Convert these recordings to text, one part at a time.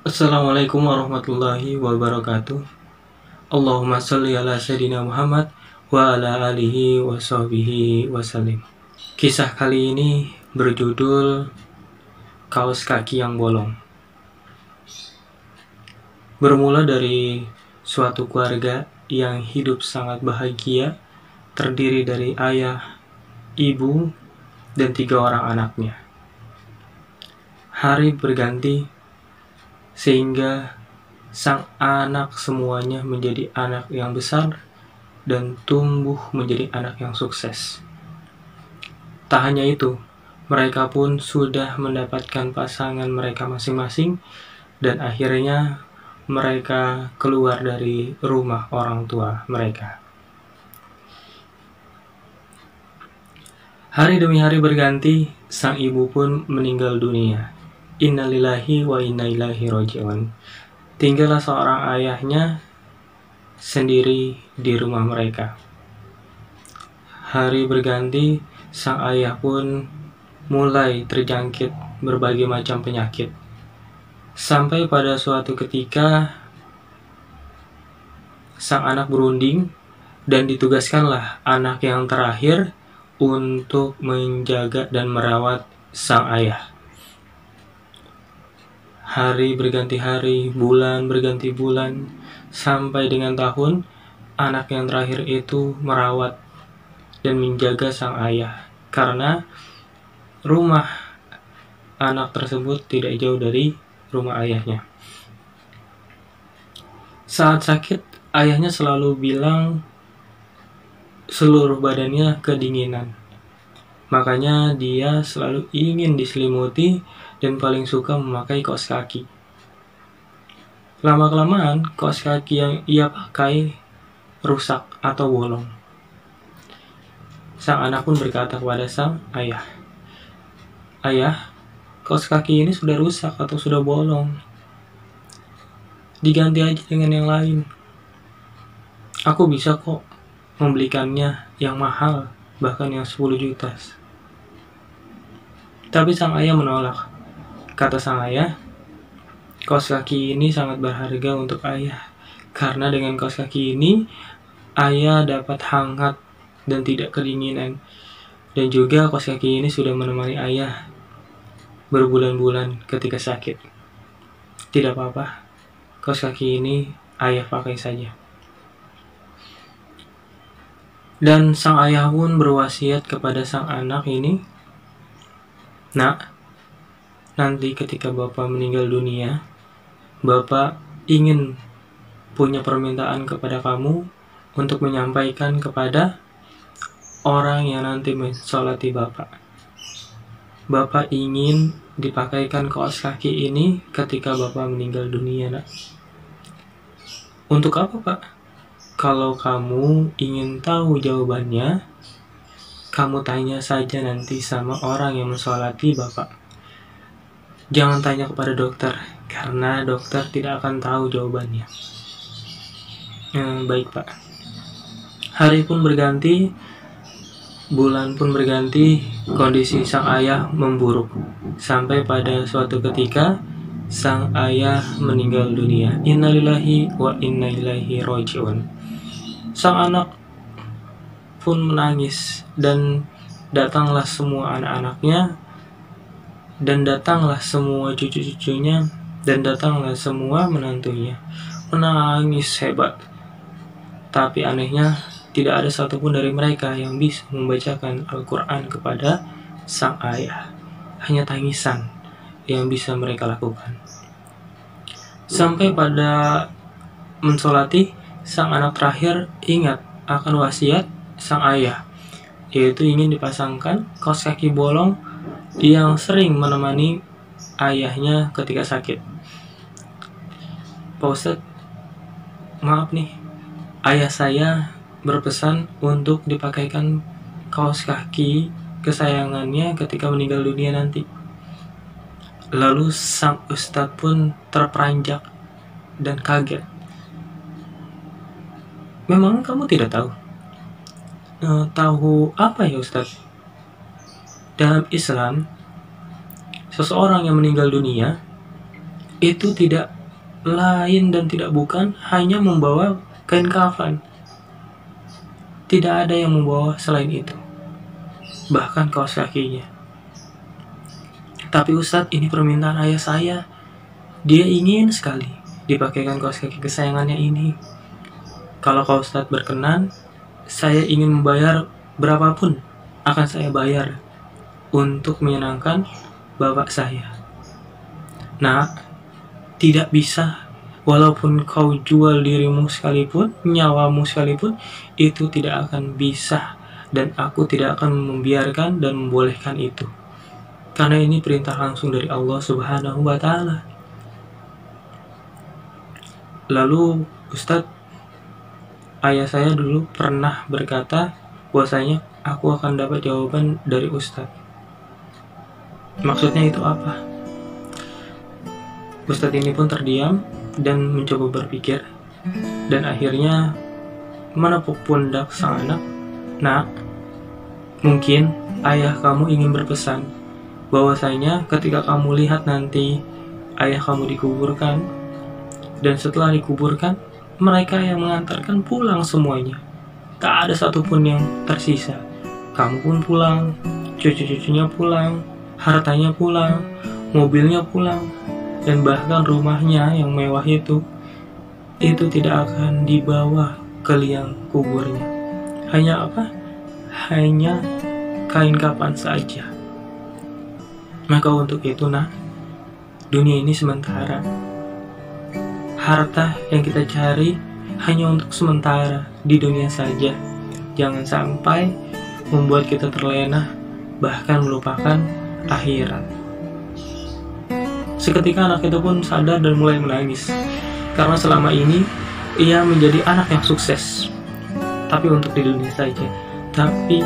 Assalamualaikum warahmatullahi wabarakatuh. Allahumma sholli ala sayyidina Muhammad wa ala alihi wa sahbihi wasallim. Kisah kali ini berjudul Kaos Kaki yang Bolong. Bermula dari suatu keluarga yang hidup sangat bahagia, terdiri dari ayah, ibu, dan 3 orang anaknya. Hari berganti sehingga sang anak semuanya menjadi anak yang besar dan tumbuh menjadi anak yang sukses. Tak hanya itu, mereka pun sudah mendapatkan pasangan mereka masing-masing dan akhirnya mereka keluar dari rumah orang tua mereka. Hari demi hari berganti, sang ibu pun meninggal dunia. Innalillahi wa inna ilaihi raji'un. Tinggallah seorang ayahnya sendiri di rumah mereka. Hari berganti, sang ayah pun mulai terjangkit berbagai macam penyakit. Sampai pada suatu ketika, sang anak berunding dan ditugaskanlah anak yang terakhir untuk menjaga dan merawat sang ayah. Hari berganti hari, bulan berganti bulan, sampai dengan tahun, anak yang terakhir itu merawat dan menjaga sang ayah. Karena rumah anak tersebut tidak jauh dari rumah ayahnya. Saat sakit, ayahnya selalu bilang seluruh badannya kedinginan. Makanya dia selalu ingin diselimuti dan paling suka memakai kaos kaki. Lama-kelamaan, kaos kaki yang ia pakai rusak atau bolong. Sang anak pun berkata kepada sang ayah, "Ayah, kaos kaki ini sudah rusak atau sudah bolong. Diganti aja dengan yang lain. Aku bisa kok membelikannya yang mahal, bahkan yang 10 juta. Tapi sang ayah menolak. Kata sang ayah, kaos kaki ini sangat berharga untuk ayah. Karena dengan kaos kaki ini, ayah dapat hangat dan tidak kedinginan. Dan juga kaos kaki ini sudah menemani ayah berbulan-bulan ketika sakit. Tidak apa-apa, kaos kaki ini ayah pakai saja." Dan sang ayah pun berwasiat kepada sang anak ini, "Nak, nanti ketika Bapak meninggal dunia, Bapak ingin punya permintaan kepada kamu untuk menyampaikan kepada orang yang nanti mensolati Bapak. Bapak ingin dipakaikan kaos kaki ini ketika Bapak meninggal dunia, Nak." "Untuk apa, Pak?" "Kalau kamu ingin tahu jawabannya, kamu tanya saja nanti sama orang yang mensolati Bapak. Jangan tanya kepada dokter, karena dokter tidak akan tahu jawabannya." "Baik, Pak." Hari pun berganti, bulan pun berganti, kondisi sang ayah memburuk. Sampai pada suatu ketika, sang ayah meninggal dunia. Innalillahi wa inna ilaihi raji'un. Sang anak pun menangis dan datanglah semua anak-anaknya dan datanglah semua cucu-cucunya dan datanglah semua menantunya. Menangis hebat. Tapi anehnya tidak ada satupun dari mereka yang bisa membacakan Al-Quran kepada sang ayah. Hanya tangisan yang bisa mereka lakukan. Sampai pada mensolati, sang anak terakhir ingat akan wasiat sang ayah, yaitu ingin dipasangkan kaos kaki bolong yang sering menemani ayahnya ketika sakit. "Pak Ustadz, maaf nih, ayah saya berpesan untuk dipakaikan kaos kaki kesayangannya ketika meninggal dunia nanti." Lalu sang ustadz pun terperanjak dan kaget. "Memang kamu tidak tahu?" "Tahu apa ya, Ustadz?" "Dalam Islam, seseorang yang meninggal dunia itu tidak lain dan tidak bukan hanya membawa kain kafan. Tidak ada yang membawa selain itu, bahkan kaos kakinya. Tapi Ustadz, ini permintaan ayah saya. Dia ingin sekali dipakaikan kaos kaki kesayangannya ini. Kalau Kak Ustadz berkenan, saya ingin membayar berapapun akan saya bayar untuk menyenangkan bapak saya. Nah, tidak bisa. Walaupun kau jual dirimu sekalipun, nyawamu sekalipun, itu tidak akan bisa. Dan aku tidak akan membiarkan dan membolehkan itu. Karena ini perintah langsung dari Allah Subhanahu wa Ta'ala. Lalu Ustadz, ayah saya dulu pernah berkata bahwasanya aku akan dapat jawaban dari Ustadz. Maksudnya itu apa? Ustadz ini pun terdiam dan mencoba berpikir, dan akhirnya menepuk pundak sang anak. Nak, mungkin ayah kamu ingin berpesan bahwasanya ketika kamu lihat nanti ayah kamu dikuburkan, dan setelah dikuburkan mereka yang mengantarkan pulang semuanya, tak ada satupun yang tersisa. Kamu pun pulang, cucu-cucunya pulang, hartanya pulang, mobilnya pulang, dan bahkan rumahnya yang mewah itu tidak akan dibawa ke liang kuburnya. Hanya apa? Hanya kain kafan saja. Maka untuk itu, nak, dunia ini sementara. Harta yang kita cari hanya untuk sementara di dunia saja. Jangan sampai membuat kita terlena, bahkan melupakan akhirat. Seketika anak itu pun sadar dan mulai menangis, karena selama ini ia menjadi anak yang sukses, tapi untuk di dunia saja. Tapi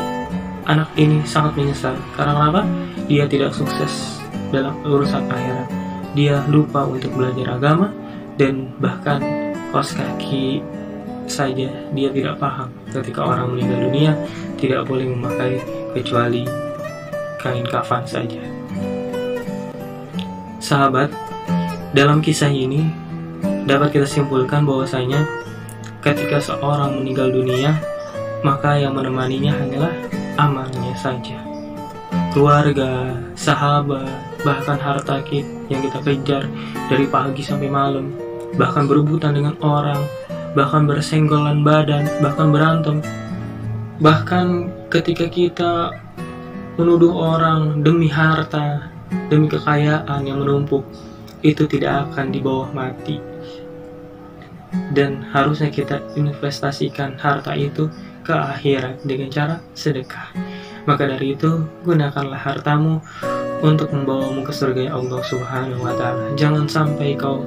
anak ini sangat menyesal. Karena kenapa? Dia tidak sukses dalam urusan akhirat. Dia lupa untuk belajar agama, dan bahkan kaos kaki saja dia tidak paham. Ketika orang meninggal dunia tidak boleh memakai kecuali kain kafan saja. Sahabat, dalam kisah ini dapat kita simpulkan bahwasanya ketika seorang meninggal dunia, maka yang menemaninya hanyalah amalnya saja. Keluarga, sahabat, bahkan harta yang kita kejar dari pagi sampai malam, bahkan berebutan dengan orang, bahkan bersenggolan badan, bahkan berantem. Bahkan ketika kita menuduh orang demi harta, demi kekayaan yang menumpuk, itu tidak akan dibawa mati. Dan harusnya kita investasikan harta itu ke akhirat dengan cara sedekah. Maka dari itu, gunakanlah hartamu untuk membawamu ke surga Allah Subhanahu wa Ta'ala. Jangan sampai kau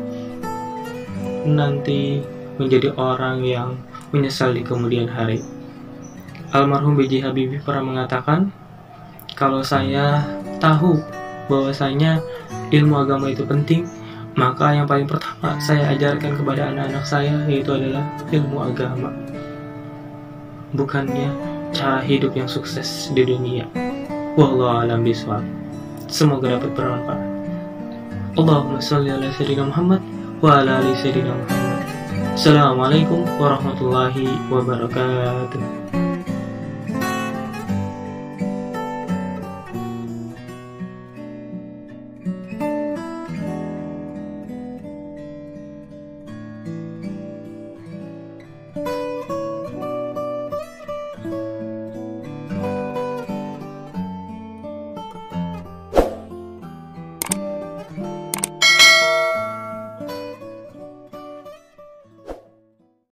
nanti menjadi orang yang menyesal di kemudian hari. Almarhum B.J. Habibie pernah mengatakan, kalau saya tahu bahwasanya ilmu agama itu penting, maka yang paling pertama saya ajarkan kepada anak-anak saya yaitu adalah ilmu agama, bukannya cara hidup yang sukses di dunia. Wallahu a'lam bishawab. Semoga dapat bermanfaat. Allahumma sholli ala sayyidina Muhammad wa ala ali sayyidina Muhammad. Assalamualaikum warahmatullahi wabarakatuh.